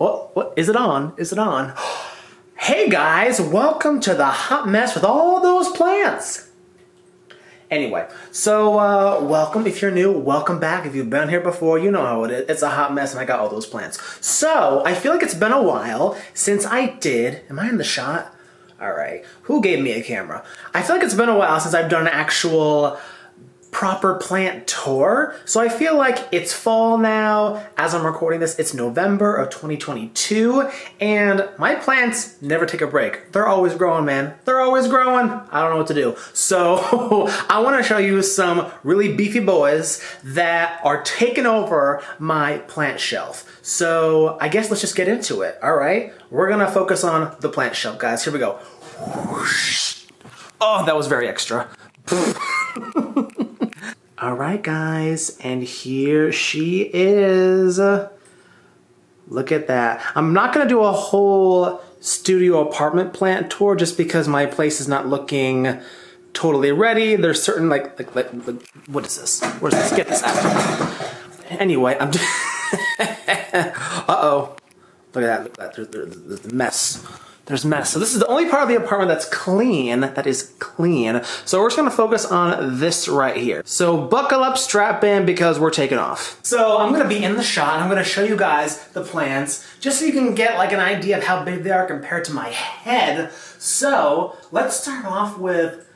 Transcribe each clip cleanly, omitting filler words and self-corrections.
What? Is it on? Is it on? Hey guys, welcome to the hot mess with all those plants. Anyway, so welcome if you're new, welcome back. If you've been here before, you know how it is. It's a hot mess and I got all those plants. So, I feel like it's been a while since I did, am I in the shot? All right, who gave me a camera? I feel like it's been a while since I've done an actual proper plant tour. So I feel like it's fall now. As I'm recording this, it's November of 2022, and my plants never take a break. They're always growing, man. They're always growing. I don't know what to do. So I want to show you some really beefy boys that are taking over my plant shelf. So I guess let's just get into it. All right, we're gonna focus on the plant shelf, guys. Here we go. Oh, that was very extra. All right, guys, and here she is. Look at that. I'm not gonna do a whole studio apartment plant tour just because my place is not looking totally ready. There's certain like what is this? Where's this? Get this out. Anyway, I'm just uh-oh. Look at that. There's a mess. There's mess. So this is the only part of the apartment that's clean, that is clean. So we're just gonna focus on this right here. So buckle up, strap in, because we're taking off. So I'm gonna be in the shot, and I'm gonna show you guys the plants, just so you can get like an idea of how big they are compared to my head. So let's start off with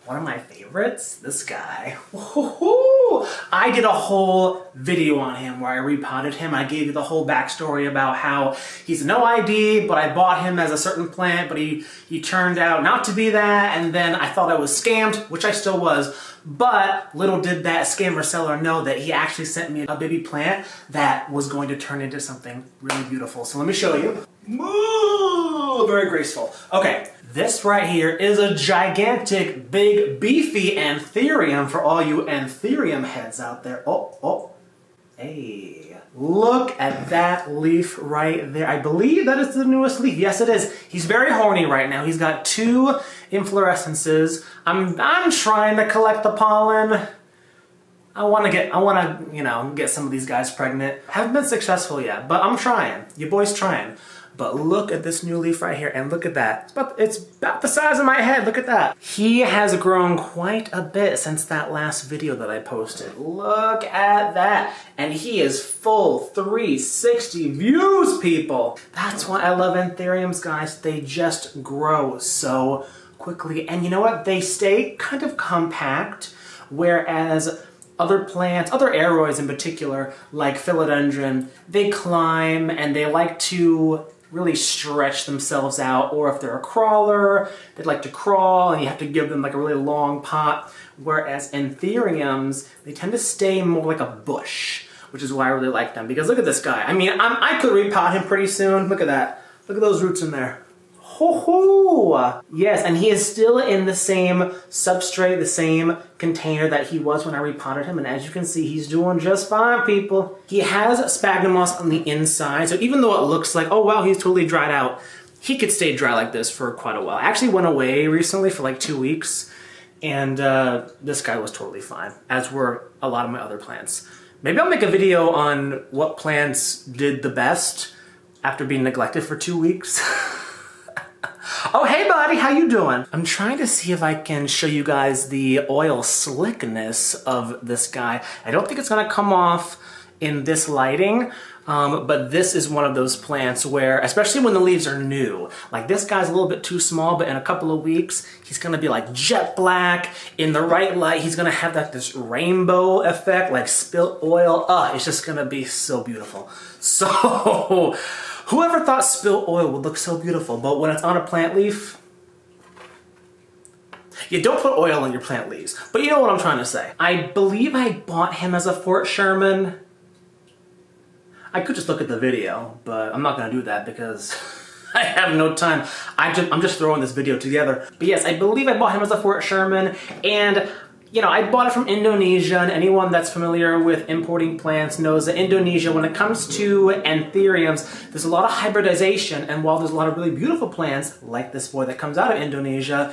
one of my favorites, this guy. Woohoo! I did a whole video on him where I repotted him. I gave you the whole backstory about how he's no ID, but I bought him as a certain plant, but he turned out not to be that, and then I thought I was scammed, which I still was. But little did that scammer seller know that he actually sent me a baby plant that was going to turn into something really beautiful. So let me show you. Ooh, very graceful. Okay, this right here is a gigantic, big, beefy anthurium for all you anthurium heads out there. Oh, hey. Look at that leaf right there. I believe that is the newest leaf. Yes, it is. He's very horny right now. He's got 2 inflorescences. I'm trying to collect the pollen. I want to, you know, get some of these guys pregnant. Haven't been successful yet, but I'm trying. Your boy's trying. But look at this new leaf right here, and look at that. It's about the size of my head, look at that. He has grown quite a bit since that last video that I posted. Look at that. And he is full 360 views, people. That's why I love anthuriums, guys. They just grow so quickly. And you know what? They stay kind of compact, whereas other plants, other aroids in particular, like philodendron, they climb and they like to really stretch themselves out, or if they're a crawler, they'd like to crawl and you have to give them like a really long pot, whereas anthuriums, they tend to stay more like a bush, which is why I really like them, because look at this guy. I mean, I could repot him pretty soon. Look at that. Look at those roots in there. Ho ho! Yes, and he is still in the same substrate, the same container that he was when I repotted him, and as you can see, he's doing just fine, people. He has sphagnum moss on the inside, so even though it looks like, oh wow, he's totally dried out, he could stay dry like this for quite a while. I actually went away recently for like 2 weeks, and this guy was totally fine, as were a lot of my other plants. Maybe I'll make a video on what plants did the best after being neglected for 2 weeks. Oh, hey buddy, how you doing? I'm trying to see if I can show you guys the oil slickness of this guy. I don't think it's gonna come off in this lighting, but this is one of those plants where, especially when the leaves are new, like this guy's a little bit too small, but in a couple of weeks, he's gonna be like jet black. In the right light, he's gonna have like this rainbow effect, like spilt oil. It's just gonna be so beautiful. So, whoever thought spilt oil would look so beautiful, but when it's on a plant leaf, you don't put oil on your plant leaves. But you know what I'm trying to say. I believe I bought him as a Fort Sherman. I could just look at the video, but I'm not gonna do that because I have no time. I'm just throwing this video together. But yes, I believe I bought him as a Fort Sherman, and you know, I bought it from Indonesia, and anyone that's familiar with importing plants knows that Indonesia, when it comes to anthuriums, there's a lot of hybridization, and while there's a lot of really beautiful plants, like this boy that comes out of Indonesia,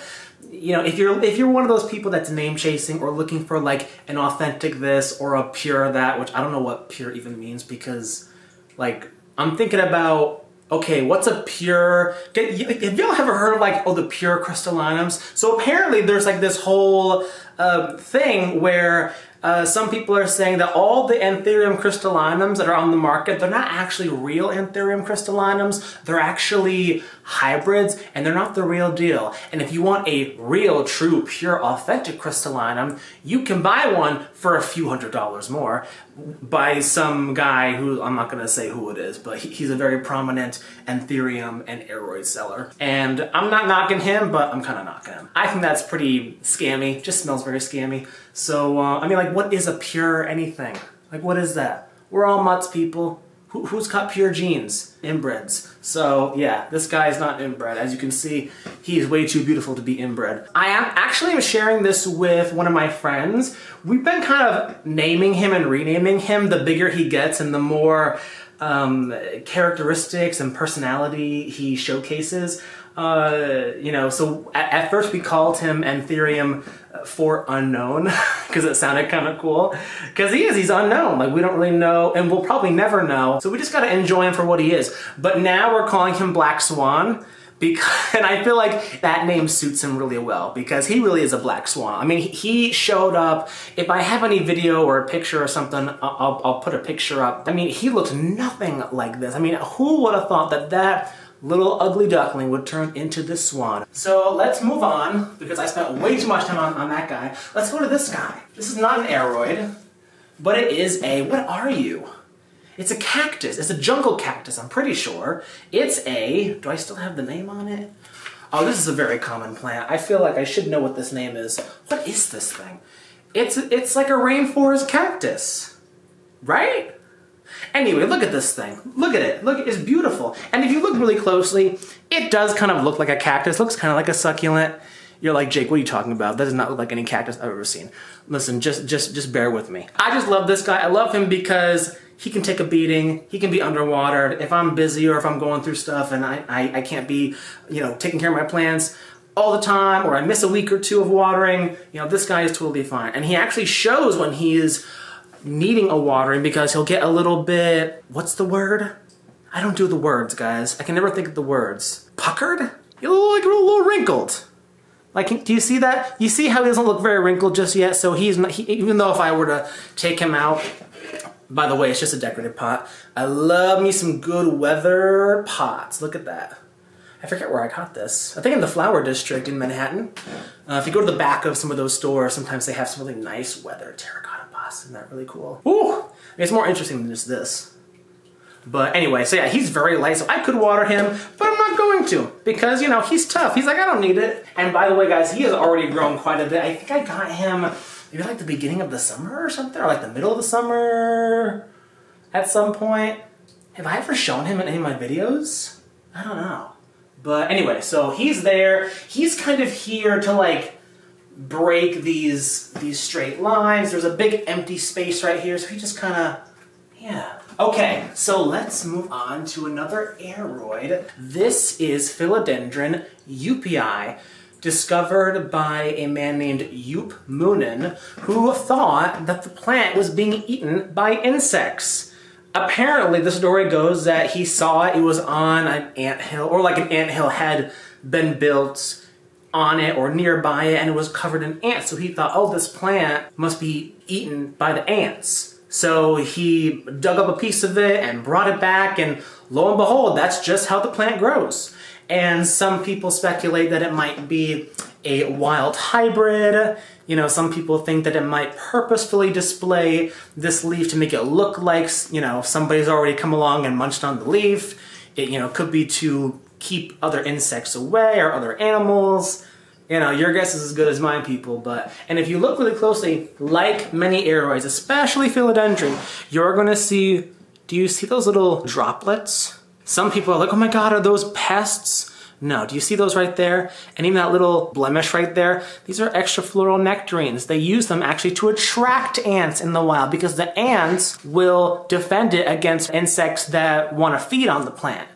you know, if you're one of those people that's name chasing or looking for like an authentic this or a pure that, which I don't know what pure even means, because like I'm thinking about, okay, what's a pure, have y'all ever heard of like, oh, the pure crystallinums? So apparently there's like this whole thing where some people are saying that all the anthurium crystallinums that are on the market, they're not actually real anthurium crystallinums, they're actually hybrids, and they're not the real deal. And if you want a real, true, pure, authentic crystallinum, you can buy one for a few $100s more by some guy who, I'm not gonna say who it is, but he's a very prominent anthurium and aeroid seller. And I'm not knocking him, but I'm kind of knocking him. I think that's pretty scammy, just smells very scammy. So, I mean, like, what is a pure anything? Like, what is that? We're all mutts, people. Who's got pure genes? Inbreds. So, yeah, this guy is not inbred. As you can see, he is way too beautiful to be inbred. I am actually sharing this with one of my friends. We've been kind of naming him and renaming him the bigger he gets and the more characteristics and personality he showcases. You know, so at first we called him Anthurium for unknown because it sounded kind of cool. Because he's unknown. Like, we don't really know, and we'll probably never know. So we just got to enjoy him for what he is. But now we're calling him Black Swan. And I feel like that name suits him really well because he really is a black swan. I mean, he showed up. If I have any video or a picture or something, I'll put a picture up. I mean, he looked nothing like this. I mean, who would have thought that that little ugly duckling would turn into this swan? So let's move on because I spent way too much time on that guy. Let's go to this guy. This is not an aeroid, but it is a, what are you? It's a cactus. It's a jungle cactus, I'm pretty sure. It's a, do I still have the name on it? Oh, this is a very common plant. I feel like I should know what this name is. What is this thing? It's like a rainforest cactus, right? Anyway, look at this thing. Look at it. Look, it's beautiful. And if you look really closely, it does kind of look like a cactus. Looks kind of like a succulent. You're like, Jake, what are you talking about? That does not look like any cactus I've ever seen. Listen, just bear with me. I just love this guy. I love him because he can take a beating. He can be underwater. If I'm busy or if I'm going through stuff and I can't be, you know, taking care of my plants all the time, or I miss a week or two of watering, you know, this guy is totally fine. And he actually shows when he is needing a watering because he'll get a little bit, what's the word? I don't do the words, guys. I can never think of the words. Puckered? He's a little wrinkled. Like, do you see that? You see how he doesn't look very wrinkled just yet? So he's not, even though if I were to take him out, by the way, it's just a decorative pot. I love me some good weathered pots. Look at that. I forget where I got this. I think in the Flower District in Manhattan. If you go to the back of some of those stores, sometimes they have some really nice weathered terracotta pots. Isn't that really cool? Ooh! It's more interesting than just this. But anyway, so yeah, he's very light, so I could water him, but I'm not going to because, you know, he's tough. He's like, I don't need it. And by the way, guys, he has already grown quite a bit. I think I got him maybe like the beginning of the summer or something, or like the middle of the summer at some point. Have I ever shown him in any of my videos? I don't know. But anyway, so he's there. He's kind of here to like break these straight lines. There's a big empty space right here, so he just kind of, yeah. Okay, so let's move on to another aeroid. This is Philodendron Yuppii, discovered by a man named Yup Moonen, who thought that the plant was being eaten by insects. Apparently, the story goes that he saw it was on an anthill, or like an anthill had been built on it or nearby it, and it was covered in ants. So he thought, oh, this plant must be eaten by the ants. So he dug up a piece of it and brought it back, and lo and behold, that's just how the plant grows. And some people speculate that it might be a wild hybrid. You know, some people think that it might purposefully display this leaf to make it look like, you know, somebody's already come along and munched on the leaf. It, you know, could be to keep other insects away or other animals. You know, your guess is as good as mine, people, but, and if you look really closely, like many aeroids, especially philodendron, you're gonna see, do you see those little droplets? Some people are like, oh my God, are those pests? No, do you see those right there? And even that little blemish right there? These are extrafloral nectarines. They use them actually to attract ants in the wild because the ants will defend it against insects that wanna feed on the plant.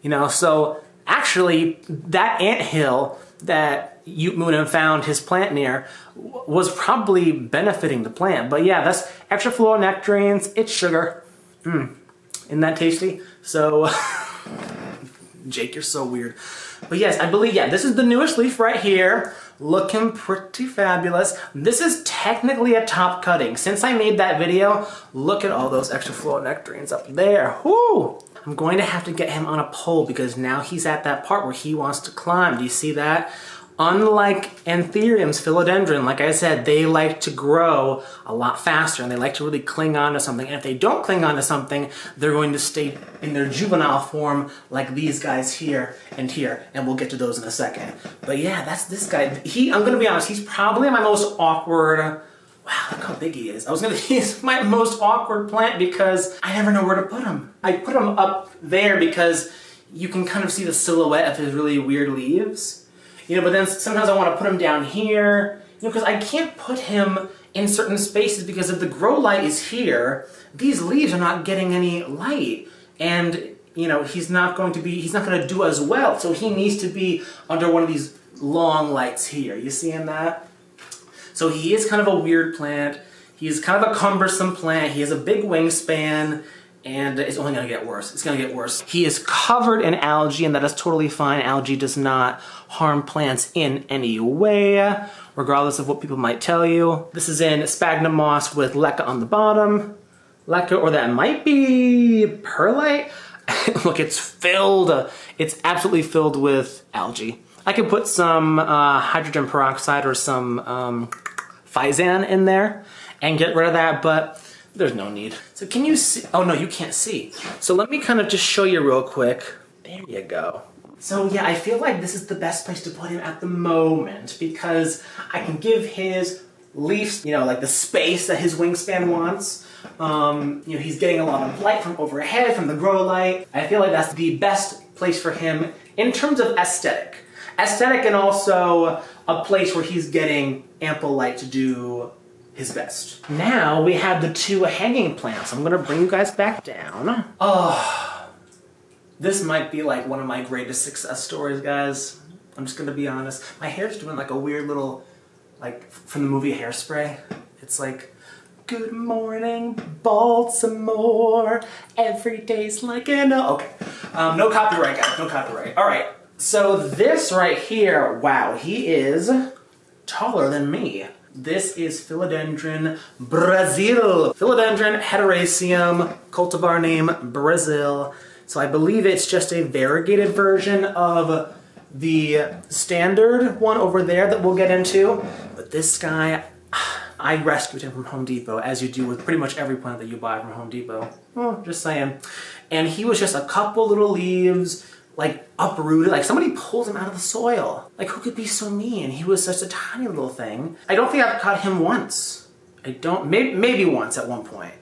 You know, so actually that anthill that Yup Moonen found his plant near was probably benefiting the plant. But yeah, that's extrafloral nectarines. It's sugar. Isn't that tasty? So, Jake, you're so weird. But yes, I believe, yeah, this is the newest leaf right here. Looking pretty fabulous. This is technically a top cutting. Since I made that video, look at all those extra floral nectarines up there. Woo! I'm going to have to get him on a pole because now he's at that part where he wants to climb. Do you see that? Unlike anthuriums, philodendron, like I said, they like to grow a lot faster and they like to really cling on to something. And if they don't cling on to something, they're going to stay in their juvenile form like these guys here. And we'll get to those in a second. But yeah, that's this guy. I'm gonna be honest, he's probably my most awkward. Wow, look how big he is. He's my most awkward plant because I never know where to put him. I put him up there because you can kind of see the silhouette of his really weird leaves. You know, but then sometimes I want to put him down here, you know, because I can't put him in certain spaces because if the grow light is here, these leaves are not getting any light. And, you know, he's not going to do as well. So he needs to be under one of these long lights here. You seeing that? So he is kind of a weird plant. He's kind of a cumbersome plant. He has a big wingspan. And it's only gonna get worse. It's gonna get worse. He is covered in algae, and that is totally fine. Algae does not harm plants in any way, regardless of what people might tell you. This is in sphagnum moss with leca on the bottom. Leca, or that might be perlite. Look, it's filled. It's absolutely filled with algae. I could put some hydrogen peroxide or some Physan in there and get rid of that, but there's no need. So can you see? Oh no, you can't see. So let me kind of just show you real quick. There you go. So yeah, I feel like this is the best place to put him at the moment because I can give his leaves, you know, like the space that his wingspan wants. You know, he's getting a lot of light from overhead, from the grow light. I feel like that's the best place for him in terms of aesthetic. Aesthetic and also a place where he's getting ample light to do his best. Now we have the two hanging plants. I'm gonna bring you guys back down. Oh, this might be like one of my greatest success stories, guys. I'm just gonna be honest. My hair's doing like a weird little, like from the movie Hairspray. It's like, good morning, Baltimore. Every day's like an okay. No copyright, guys. No copyright. All right. So this right here, wow, he is taller than me. This is Philodendron Brazil. Philodendron Heteroecium, cultivar name Brazil. So I believe it's just a variegated version of the standard one over there that we'll get into. But this guy, I rescued him from Home Depot, as you do with pretty much every plant that you buy from Home Depot. Oh, just saying. And he was just a couple little leaves, like uprooted, like somebody pulled him out of the soil. Like who could be so mean? He was such a tiny little thing. I don't think I've caught him once. Maybe once at one point.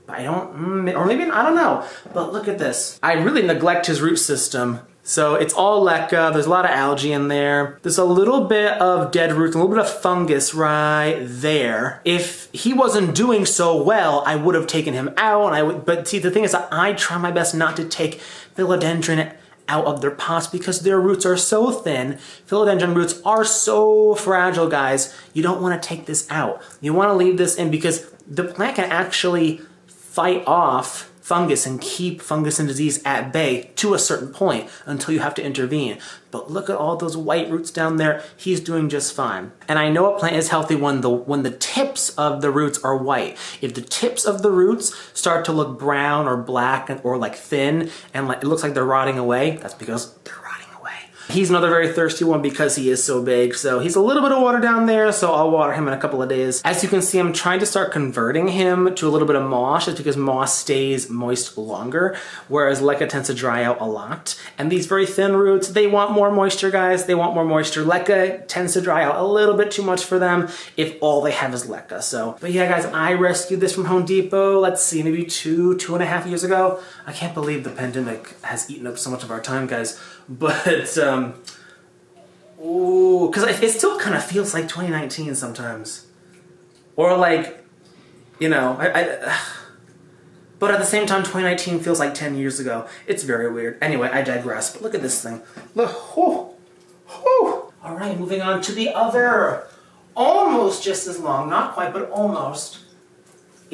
But I don't, or maybe, I don't know. But look at this. I really neglect his root system. So it's all leca, there's a lot of algae in there. There's a little bit of dead roots, a little bit of fungus right there. If he wasn't doing so well, I would have taken him out. And but see, the thing is that I try my best not to take philodendron out of their pots because their roots are so thin. Philodendron roots are so fragile, guys. You don't want to take this out. You want to leave this in because the plant can actually fight off fungus and keep fungus and disease at bay to a certain point until you have to intervene. But look at all those white roots down there. He's doing just fine. And I know a plant is healthy when the tips of the roots are white. If the tips of the roots start to look brown or black or like thin and like it looks like they're rotting away, that's because they're rotting away. He's another very thirsty one because he is so big. So he's a little bit of water down there, so I'll water him in a couple of days. As you can see, I'm trying to start converting him to a little bit of moss just because moss stays moist longer, whereas leca tends to dry out a lot. And these very thin roots, they want more moisture, guys. They want more moisture. Leca tends to dry out a little bit too much for them if all they have is leca. So, but yeah, guys, I rescued this from Home Depot, let's see, maybe two and a half years ago. I can't believe the pandemic has eaten up so much of our time, guys. But, ooh, because it still kind of feels like 2019 sometimes. Or like, you know, but at the same time, 2019 feels like 10 years ago. It's very weird. Anyway, I digress. But look at this thing. Look, whoo, whoo. All right, moving on to the other, almost just as long, not quite, but almost,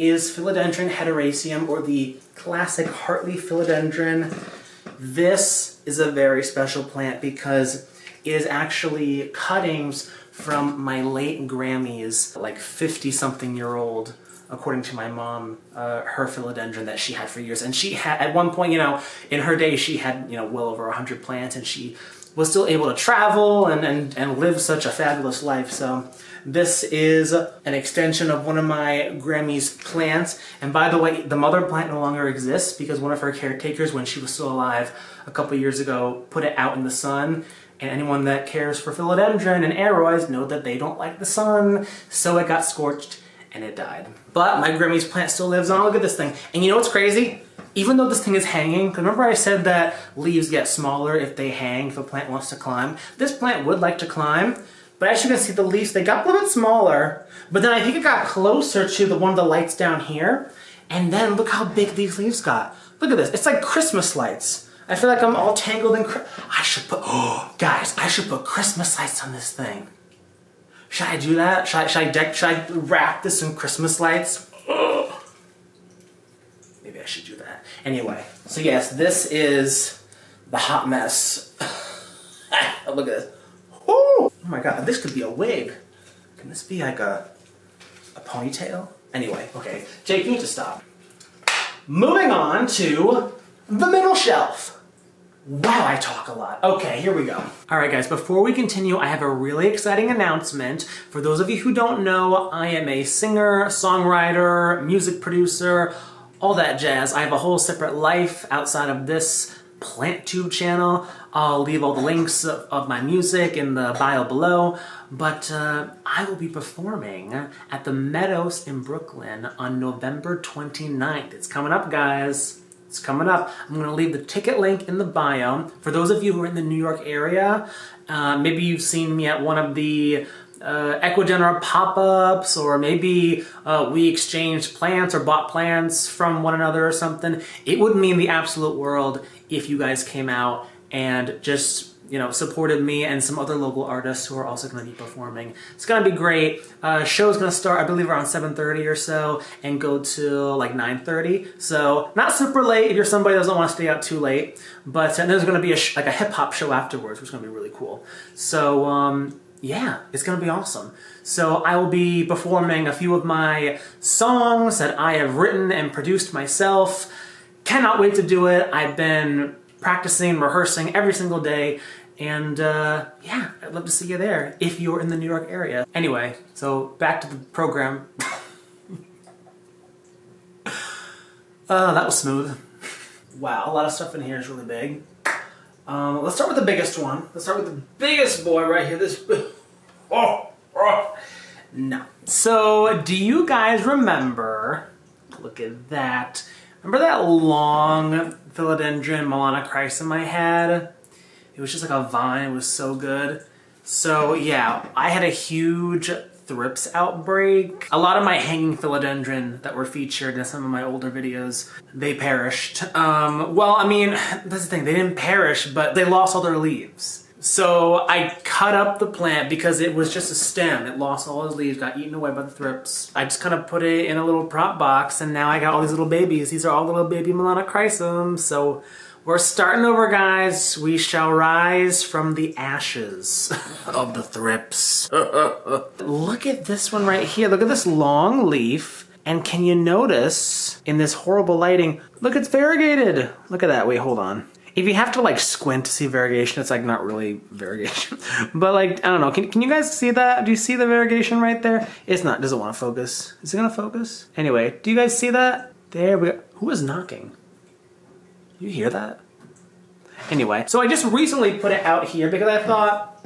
is Philodendron Kardashian, or the classic heartleaf philodendron. This is a very special plant because it is actually cuttings from my late Grammy's, like 50-something-year-old, according to my mom, her philodendron that she had for years. And she had, at one point, you know, in her day, she had, you know, well over 100 plants, and she was still able to travel and live such a fabulous life. So this is an extension of one of my Grammy's plants. And by the way, the mother plant no longer exists because one of her caretakers, when she was still alive a couple years ago, put it out in the sun. And anyone that cares for philodendron and aroids know that they don't like the sun, so it got scorched and it died. But my Grammy's plant still lives on. Look at this thing. And you know what's crazy? Even though this thing is hanging, because remember I said that leaves get smaller if they hang, if a plant wants to climb? This plant would like to climb, but as you can see, the leaves, they got a little bit smaller, but then I think it got closer to the one of the lights down here, and then look how big these leaves got. Look at this. It's like Christmas lights. I feel like I'm all tangled in I should put, oh, guys, I should put Christmas lights on this thing. Should I do that? Should I wrap this in Christmas lights? Oh. Maybe I should do that. Anyway, so yes, this is the hot mess. Look at this. Oh my God, this could be a wig. Can this be like a ponytail? Anyway, okay, Jake, you need to stop. Moving on to the middle shelf. Wow, I talk a lot. Okay, here we go. All right, guys, before we continue, I have a really exciting announcement. For those of you who don't know, I am a singer, songwriter, music producer, all that jazz. I have a whole separate life outside of this PlantTube channel. I'll leave all the links of my music in the bio below, but I will be performing at the Meadows in Brooklyn on November 29th. It's coming up, guys. It's coming up. I'm going to leave the ticket link in the bio. For those of you who are in the New York area, maybe you've seen me at one of the Ecuador pop-ups, or maybe we exchanged plants or bought plants from one another or something. It would mean the absolute world if you guys came out and just, you know, supported me and some other local artists who are also going to be performing. It's going to be great. Show's going to start, I believe, around 7:30 or so and go till like 9:30. So not super late if you're somebody that doesn't want to stay out too late. But there's going to be like a hip-hop show afterwards, which is going to be really cool. So yeah, it's going to be awesome. So I will be performing a few of my songs that I have written and produced myself. Cannot wait to do it. I've been practicing, rehearsing every single day. And yeah, I'd love to see you there if you're in the New York area. Anyway, so back to the program. That was smooth. Wow, a lot of stuff in here is really big. Let's start with the biggest one. Let's start with the biggest boy right here. This. No. So, do you guys remember? Look at that. Remember that long Philodendron Melanochrysm I had? It was just like a vine. It was so good. So yeah, I had a huge thrips outbreak. A lot of my hanging philodendron that were featured in some of my older videos, they perished. Well, I mean, that's the thing. They didn't perish, but they lost all their leaves. So I cut up the plant because it was just a stem. It lost all its leaves, got eaten away by the thrips. I just kind of put it in a little prop box, and now I got all these little babies. These are all little baby Melanochrysums. So we're starting over, guys. We shall rise from the ashes of the thrips. Look at this one right here. Look at this long leaf. And can you notice in this horrible lighting, look, it's variegated. Look at that. Wait, hold on. If you have to like squint to see variegation, it's like not really variegation. But like, I don't know. Can you guys see that? Do you see the variegation right there? It's not. Does it want to focus? Is it going to focus? Anyway, do you guys see that? There we go. Who is knocking? You hear that? Anyway, so I just recently put it out here because I thought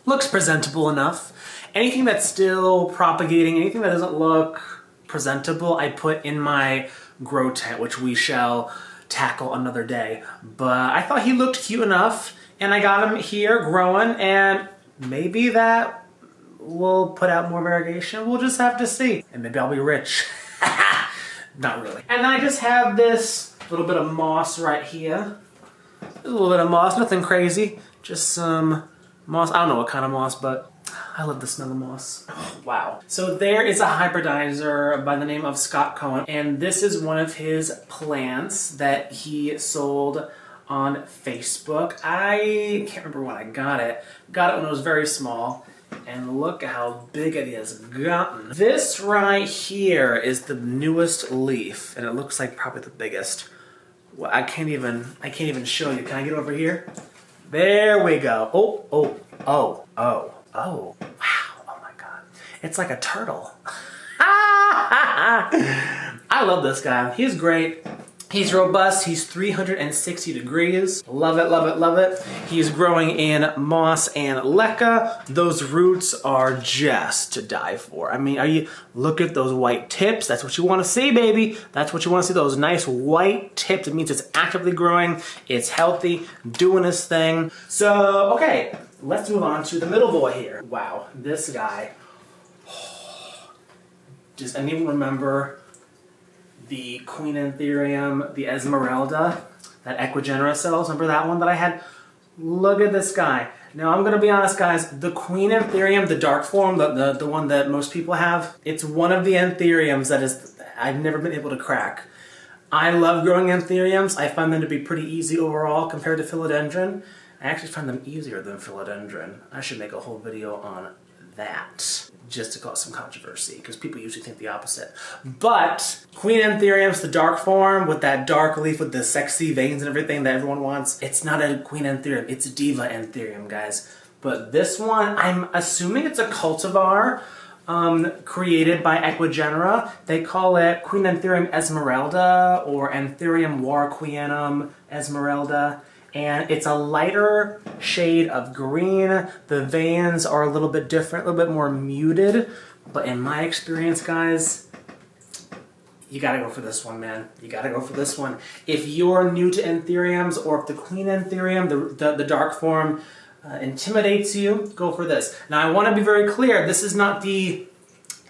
looks presentable enough. Anything that's still propagating, anything that doesn't look presentable, I put in my grow tent, which we shall tackle another day. But I thought he looked cute enough, and I got him here growing, and maybe that will put out more variegation. We'll just have to see. And maybe I'll be rich. Not really. And then I just have this little bit of moss right here. A little bit of moss, nothing crazy. Just some moss. I don't know what kind of moss, but I love the smell of moss. Oh, wow. So there is a hybridizer by the name of Scott Cohen, and this is one of his plants that he sold on Facebook. I can't remember when I got it. Got it when it was very small, and look how big it has gotten. This right here is the newest leaf, and it looks like probably the biggest. Well, I can't even show you. Can I get over here? There we go. Oh. Wow. Oh my God. It's like a turtle. I love this guy. He's great. He's robust. He's 360 degrees. Love it, love it, love it. He's growing in moss and leca. Those roots are just to die for. I mean, look at those white tips. That's what you want to see, baby. That's what you want to see, those nice white tips. It means it's actively growing. It's healthy, doing its thing. So, okay, let's move on to the middle boy here. Wow, this guy. Does anyone remember the Queen Anthurium, the Esmeralda, that Equigenera cells? Remember that one that I had? Look at this guy. Now, I'm going to be honest, guys. The Queen Anthurium, the dark form, the one that most people have, it's one of the Anthuriums I've never been able to crack. I love growing Anthuriums. I find them to be pretty easy overall compared to Philodendron. I actually find them easier than Philodendron. I should make a whole video on that, just to cause some controversy, because people usually think the opposite. But Queen Anthurium's the dark form with that dark leaf with the sexy veins and everything that everyone wants. It's not a Queen Anthurium, it's a Diva Anthurium, guys. But this one, I'm assuming it's a cultivar created by Equigenera. They call it Queen Anthurium Esmeralda or Anthurium Warquianum Esmeralda. And it's a lighter shade of green. The veins are a little bit different, a little bit more muted. But in my experience, guys, you gotta go for this one, man. You gotta go for this one. If you're new to Anthuriums, or if the Queen Anthurium, the dark form, intimidates you, go for this. Now, I want to be very clear. This is not the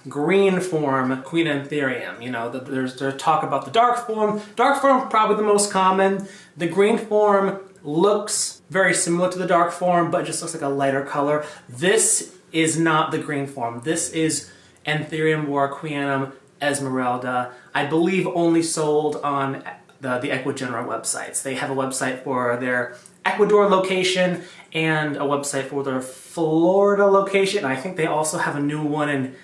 green form Queen Anthurium. You know, there's talk about the dark form. Dark form, probably the most common. The green form looks very similar to the dark form, but it just looks like a lighter color. This is not the green form. This is Anthurium Warquianum Esmeralda. I believe only sold on the Equigenera websites. They have a website for their Ecuador location and a website for their Florida location. I think they also have a new one in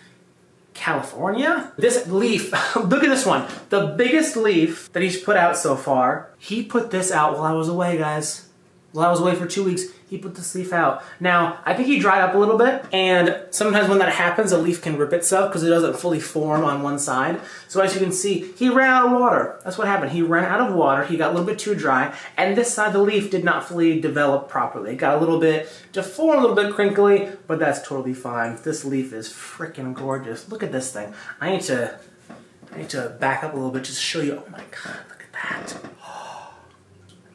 California. This leaf, look at this one. The biggest leaf that he's put out so far. He put this out while I was away, guys. While I was away for 2 weeks, he put this leaf out. Now, I think he dried up a little bit, and sometimes when that happens, a leaf can rip itself because it doesn't fully form on one side. So as you can see, he ran out of water. That's what happened. He ran out of water, he got a little bit too dry, and this side of the leaf did not fully develop properly. It got a little bit deformed, a little bit crinkly, but that's totally fine. This leaf is freaking gorgeous. Look at this thing. I need to back up a little bit just to show you. Oh my God, look at that.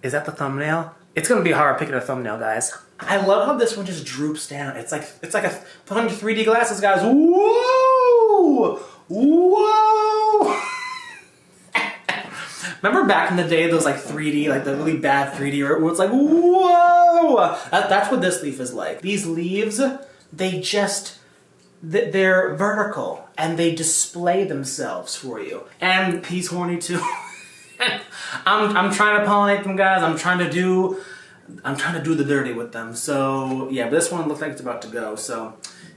Is that the thumbnail? It's gonna be hard picking a thumbnail, guys. I love how this one just droops down. It's like put on your 3D glasses, guys. Whoa! Whoa! Remember back in the day, those like 3D, like the really bad 3D, where it's like, whoa! That's what this leaf is like. These leaves, they're vertical and they display themselves for you. And he's horny too. I'm trying to pollinate them, guys. I'm trying to do the dirty with them. So yeah, but this one looks like it's about to go. So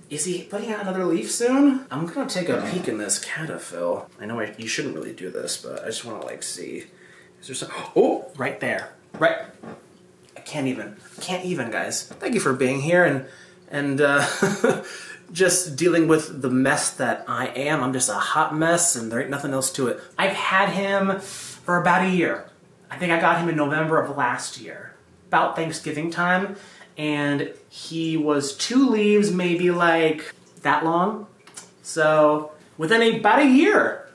is he putting out another leaf soon? I'm gonna take a peek in this cataphyll. I know you shouldn't really do this, but I just want to like see. Is there some? Oh, right there. Right. I can't even, guys. Thank you for being here and just dealing with the mess that I am. I'm just a hot mess, and there ain't nothing else to it. I've had him for about a year. I think I got him in November of last year, about Thanksgiving time, and he was 2 leaves, maybe like that long. So within about a year,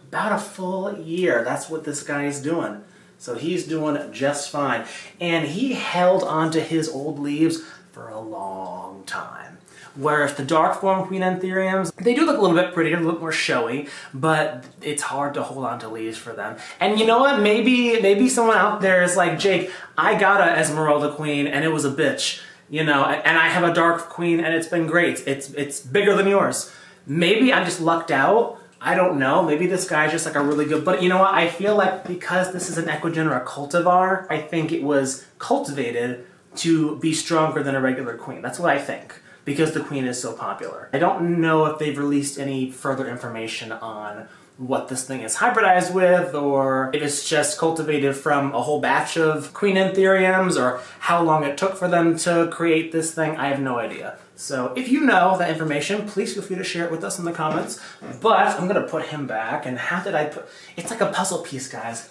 about a full year, that's what this guy is doing. So he's doing just fine. And he held onto his old leaves for a long time. Whereas the dark form Queen Anthuriums, they do look a little bit prettier, a little bit more showy, but it's hard to hold on to leaves for them. And you know what? Maybe someone out there is like, Jake, I got a Esmeralda Queen and it was a bitch. you know, and I have a dark queen and it's been great. It's bigger than yours. Maybe I just lucked out. I don't know. Maybe this guy's just like a really good, but you know what? I feel like because this is an equigen or a cultivar, I think it was cultivated to be stronger than a regular queen. That's what I think, because the queen is so popular. I don't know if they've released any further information on what this thing is hybridized with, or if it's just cultivated from a whole batch of queen anthuriums, or how long it took for them to create this thing. I have no idea. So if you know that information, please feel free to share it with us in the comments. But I'm gonna put him back, and how did I put, it's like a puzzle piece, guys.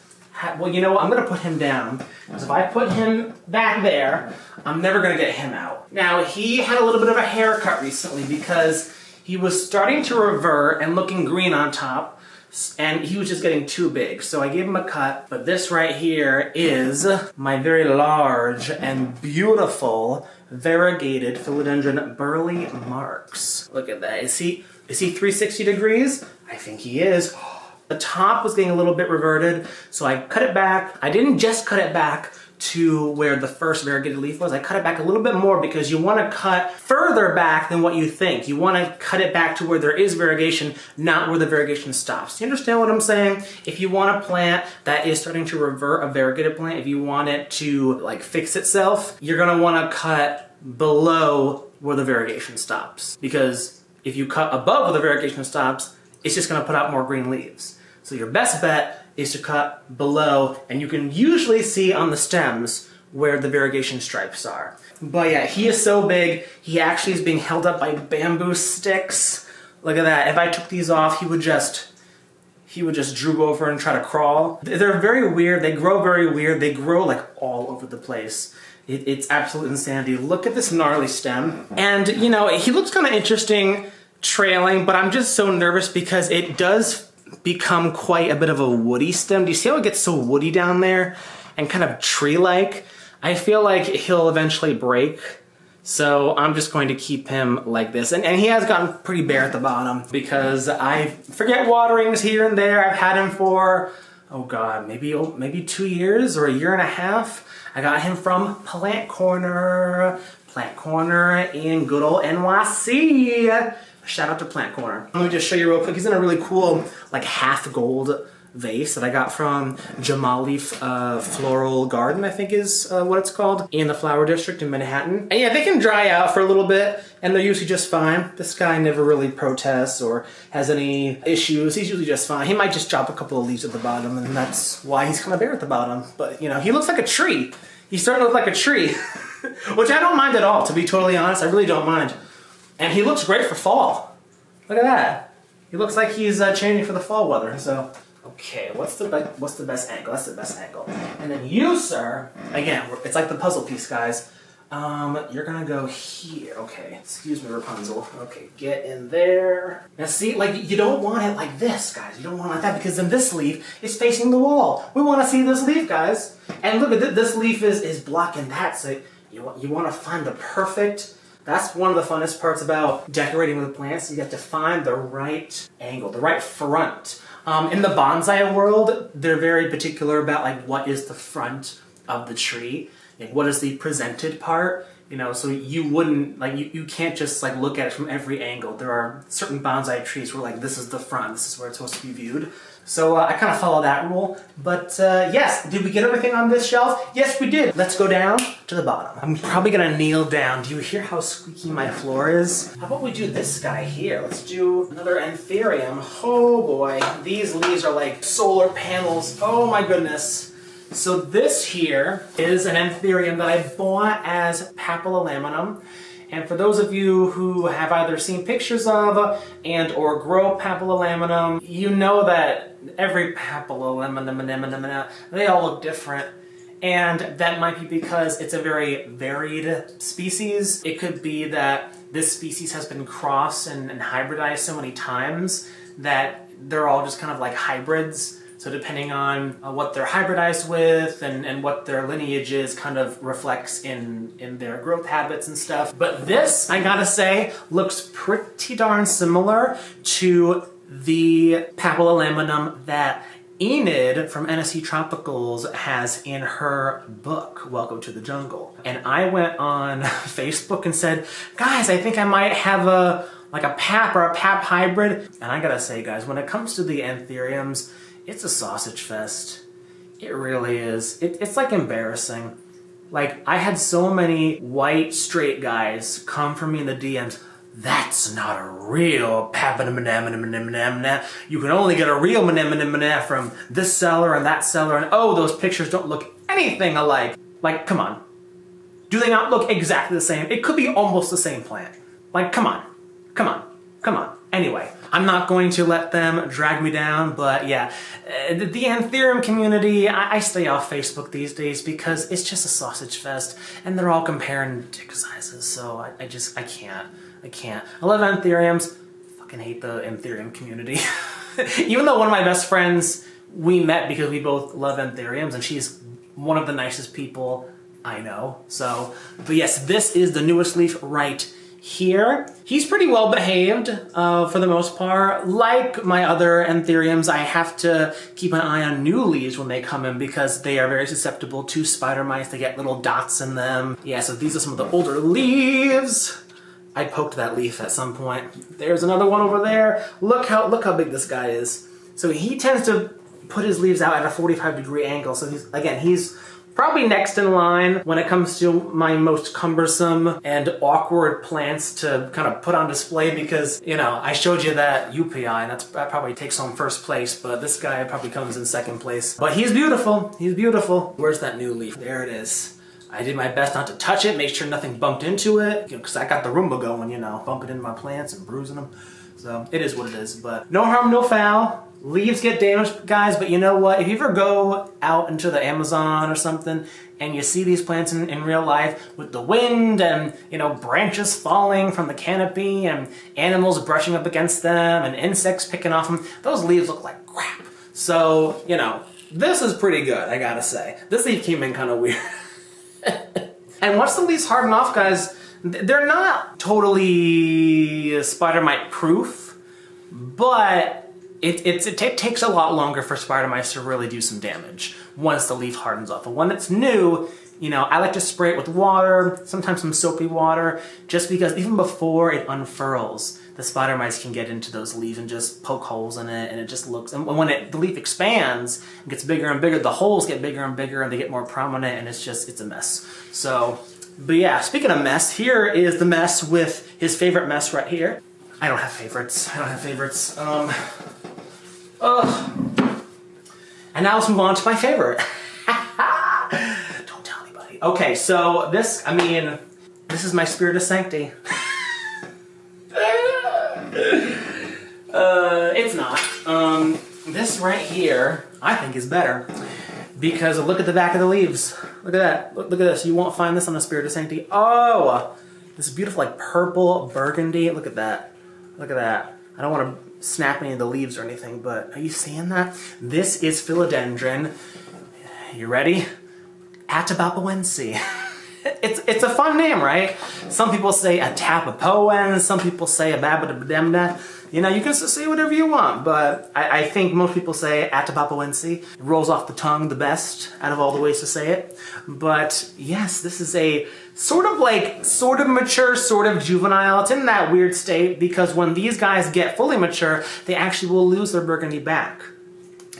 Well, you know what, I'm gonna put him down, because if I put him back there, I'm never gonna get him out. Now, he had a little bit of a haircut recently because he was starting to revert and looking green on top, and he was just getting too big. So I gave him a cut, but this right here is my very large and beautiful variegated Philodendron Burle Marx. Look at that. Is he 360 degrees? I think he is. The top was getting a little bit reverted, so I cut it back. I didn't just cut it back to where the first variegated leaf was. I cut it back a little bit more because you want to cut further back than what you think. You want to cut it back to where there is variegation, not where the variegation stops. Do you understand what I'm saying? If you want a plant that is starting to revert, a variegated plant, if you want it to like fix itself, you're going to want to cut below where the variegation stops. Because if you cut above where the variegation stops, it's just going to put out more green leaves. So your best bet is to cut below, and you can usually see on the stems where the variegation stripes are. But yeah, he is so big, he actually is being held up by bamboo sticks. Look at that. If I took these off, he would just droop over and try to crawl. They're very weird, they grow very weird, they grow like all over the place. It's absolute insanity. Look at this gnarly stem. And you know, he looks kind of interesting trailing, but I'm just so nervous because it does become quite a bit of a woody stem. Do you see how it gets so woody down there and kind of tree-like? I feel like he'll eventually break, so I'm just going to keep him like this. And he has gotten pretty bare at the bottom because I forget waterings here and there. I've had him for, oh God, maybe 2 years or a year and a half. I got him from Plant Corner in good old NYC. Shout out to Plant Corner. Let me just show you real quick. He's in a really cool, like half gold vase that I got from Jamali Floral Garden, I think is what it's called, in the Flower District in Manhattan. And yeah, they can dry out for a little bit, and they're usually just fine. This guy never really protests or has any issues. He's usually just fine. He might just drop a couple of leaves at the bottom, and that's why he's kind of bare at the bottom. But you know, he looks like a tree. He's starting to look like a tree, which I don't mind at all, to be totally honest. I really don't mind. And he looks great for fall. Look at that. He looks like he's changing for the fall weather. So, okay, what's the best angle? That's the best angle. And then you, sir, again, it's like the puzzle piece, guys. You're gonna go here. Okay, excuse me, Rapunzel. Okay, get in there. Now see, like, you don't want it like this, guys. You don't want it like that, because then this leaf is facing the wall. We want to see this leaf, guys. And look at this leaf is blocking that, so you want to find the perfect. That's one of the funnest parts about decorating with plants. You get to find the right angle, the right front. In the bonsai world, they're very particular about like what is the front of the tree and what is the presented part. You know, so you wouldn't, like, you can't just like look at it from every angle. There are certain bonsai trees where like this is the front, this is where it's supposed to be viewed. So I kind of follow that rule. But yes, did we get everything on this shelf? Yes, we did. Let's go down to the bottom. I'm probably gonna kneel down. Do you hear how squeaky my floor is? How about we do this guy here? Let's do another anthurium. Oh boy, these leaves are like solar panels. Oh my goodness. So this here is an anthurium that I bought as Papililaminum. And for those of you who have either seen pictures of and or grow Papililaminum, you know that every Papililaminum, they all look different. And that might be because it's a very varied species. It could be that this species has been crossed and hybridized so many times that they're all just kind of like hybrids. So depending on what they're hybridized with and what their lineage is kind of reflects in their growth habits and stuff. But this, I gotta say, looks pretty darn similar to the Papililaminum that Enid from NSC Tropicals has in her book, Welcome to the Jungle. And I went on Facebook and said, guys, I think I might have a PAP or a PAP hybrid. And I gotta say, guys, when it comes to the anthuriums, it's a sausage fest. It really is. It's like embarrassing. Like, I had so many white straight guys come for me in the DMs. That's not a real Papililaminum. You can only get a real Melanochrysm from this seller and that seller, and oh, those pictures don't look anything alike. Like, come on. Do they not look exactly the same? It could be almost the same plant. Like, come on. Come on. Come on. Anyway, I'm not going to let them drag me down, but yeah, the anthurium community, I stay off Facebook these days because it's just a sausage fest, and they're all comparing tick sizes, so I can't. I can't. I love anthuriums. Fucking hate the anthurium community. Even though one of my best friends, we met because we both love anthuriums, and she's one of the nicest people I know. So, but yes, this is the newest leaf right here. He's pretty well behaved for the most part. Like my other anthuriums, I have to keep an eye on new leaves when they come in because they are very susceptible to spider mites. They get little dots in them. Yeah, so these are some of the older leaves. I poked that leaf at some point. There's another one over there. Look how big this guy is. So he tends to put his leaves out at a 45-degree angle. So he's probably next in line when it comes to my most cumbersome and awkward plants to kind of put on display because, you know, I showed you that UPI and that probably takes home first place, but this guy probably comes in second place. But he's beautiful. He's beautiful. Where's that new leaf? There it is. I did my best not to touch it, make sure nothing bumped into it, because I got the Roomba going, you know, bumping into my plants and bruising them. So it is what it is, but no harm, no foul. Leaves get damaged, guys, but you know what? If you ever go out into the Amazon or something and you see these plants in real life with the wind and, you know, branches falling from the canopy and animals brushing up against them and insects picking off them, those leaves look like crap. So, you know, this is pretty good, I gotta say. This leaf came in kind of weird. And once the leaves harden off, guys, they're not totally spider mite proof, but it takes a lot longer for spider mites to really do some damage once the leaf hardens off. And when it's new, you know, I like to spray it with water, sometimes some soapy water, just because even before it unfurls, the spider mites can get into those leaves and just poke holes in it, and it just looks, and when the leaf expands and gets bigger and bigger, the holes get bigger and bigger and they get more prominent, and it's a mess. So, but yeah, speaking of mess, here is the mess with his favorite mess right here. I don't have favorites. And now let's move on to my favorite. Don't tell anybody. Okay, so this is my Spiritus Sancti. It's not. This right here, I think is better because look at the back of the leaves. Look at that. Look at this. You won't find this on the Spiritus Sancti. Oh, this beautiful like purple burgundy. Look at that. Look at that. I don't want to snap any of the leaves or anything, but are you seeing that? This is Philodendron. You ready? Atabapoense. It's a fun name, right? Some people say a tapapoen, some people say a babadabdemna. You know, you can say whatever you want, but I think most people say atabapoense. It rolls off the tongue the best out of all the ways to say it. But yes, this is a sort of mature, sort of juvenile. It's in that weird state because when these guys get fully mature, they actually will lose their burgundy back.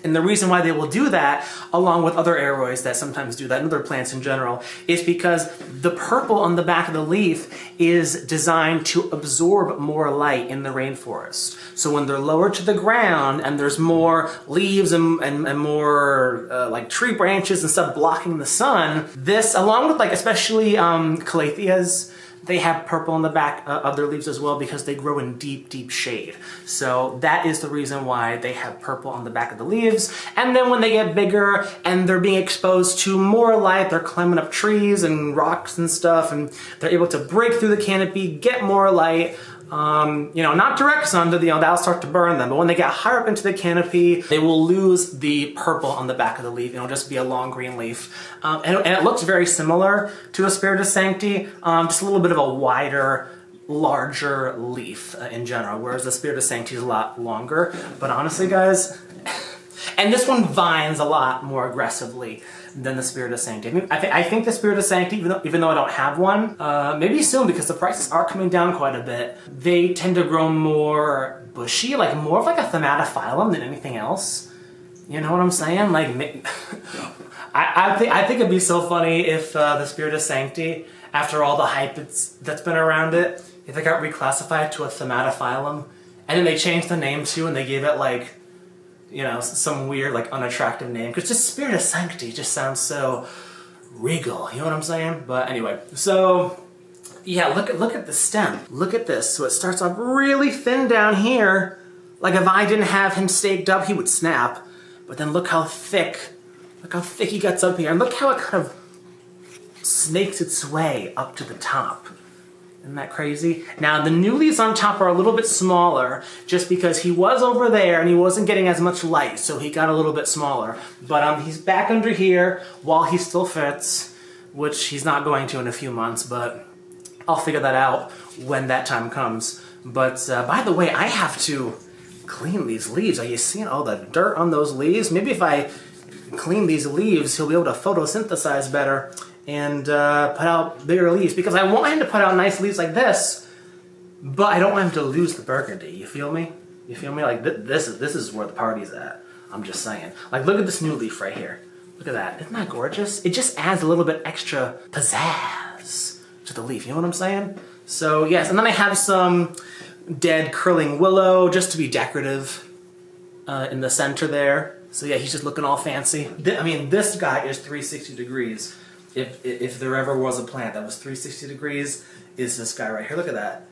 And the reason why they will do that, along with other aroids that sometimes do that, and other plants in general, is because the purple on the back of the leaf is designed to absorb more light in the rainforest. So when they're lower to the ground and there's more leaves and more like tree branches and stuff blocking the sun, this, along with like especially calatheas, they have purple on the back of their leaves as well because they grow in deep, deep shade. So that is the reason why they have purple on the back of the leaves. And then when they get bigger and they're being exposed to more light, they're climbing up trees and rocks and stuff, and they're able to break through the canopy, get more light. You know, not direct sun, that'll start to burn them, but when they get higher up into the canopy, they will lose the purple on the back of the leaf, and it'll just be a long green leaf. And it looks very similar to a Spiritus Sancti, just a little bit of a wider, larger leaf in general, whereas the Spiritus Sancti is a lot longer. But honestly, guys, And this one vines a lot more aggressively than the Spiritus Sancti. I think the Spiritus Sancti, even though I don't have one, maybe soon because the prices are coming down quite a bit, they tend to grow more bushy, like more of like a thaumatophyllum than anything else. You know what I'm saying? Like, I think it'd be so funny if the Spiritus Sancti, after all the hype that's been around it, if it got reclassified to a thaumatophyllum, and then they changed the name too, and they gave it like, you know, some weird, like, unattractive name. Because just Spiritus Sancti just sounds so regal, you know what I'm saying? But anyway, so, yeah, look at the stem. Look at this. So it starts off really thin down here. Like, if I didn't have him staked up, he would snap. But then look how thick he gets up here. And look how it kind of snakes its way up to the top. Isn't that crazy? Now, the new leaves on top are a little bit smaller just because he was over there and he wasn't getting as much light, so he got a little bit smaller. But he's back under here while he still fits, which he's not going to in a few months, but I'll figure that out when that time comes. But by the way, I have to clean these leaves. Are you seeing all the dirt on those leaves? Maybe if I clean these leaves, he'll be able to photosynthesize better and put out bigger leaves, because I want him to put out nice leaves like this, but I don't want him to lose the burgundy. You feel me? You feel me? Like this is where the party's at. I'm just saying. Like, look at this new leaf right here. Look at that. Isn't that gorgeous? It just adds a little bit extra pizzazz to the leaf. You know what I'm saying? So yes, and then I have some dead curling willow just to be decorative in the center there. So yeah, he's just looking all fancy. I mean, this guy is 360 degrees. If there ever was a plant that was 360 degrees, is this guy right here. Look at that.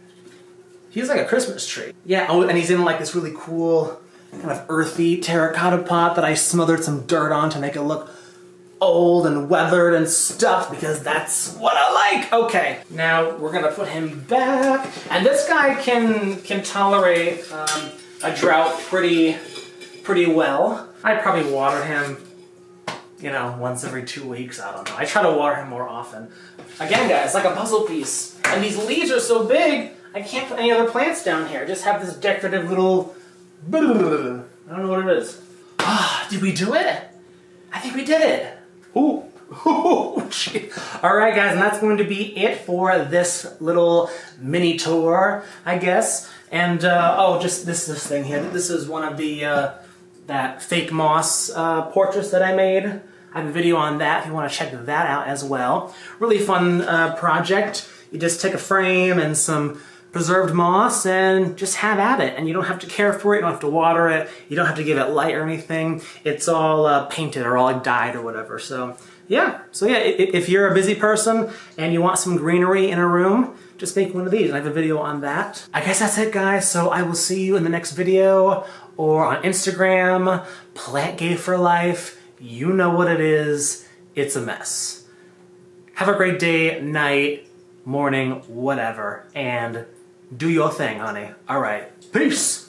He's like a Christmas tree. Yeah, oh, and he's in like this really cool kind of earthy terracotta pot that I smothered some dirt on to make it look old and weathered and stuff, because that's what I like. Okay, now we're gonna put him back. And this guy can tolerate a drought pretty well. I probably water him, you know, once every 2 weeks. I don't know. I try to water him more often. Again, guys, like a puzzle piece. And these leaves are so big, I can't put any other plants down here. I just have this decorative little... I don't know what it is. Ah, did we do it? I think we did it. Ooh. Alright, guys, and that's going to be it for this little mini tour, I guess. And, oh, just this thing here. This is one of the, that fake moss portraits that I made. I have a video on that if you want to check that out as well. Really fun project. You just take a frame and some preserved moss and just have at it. And you don't have to care for it, you don't have to water it, you don't have to give it light or anything. It's all painted or all like dyed or whatever. So yeah, if you're a busy person and you want some greenery in a room, just make one of these. And I have a video on that. I guess that's it, guys. So I will see you in the next video or on Instagram. Plant Gay for life. You know what it is. It's a mess. Have a great day, night, morning, whatever, and do your thing, honey. All right. Peace.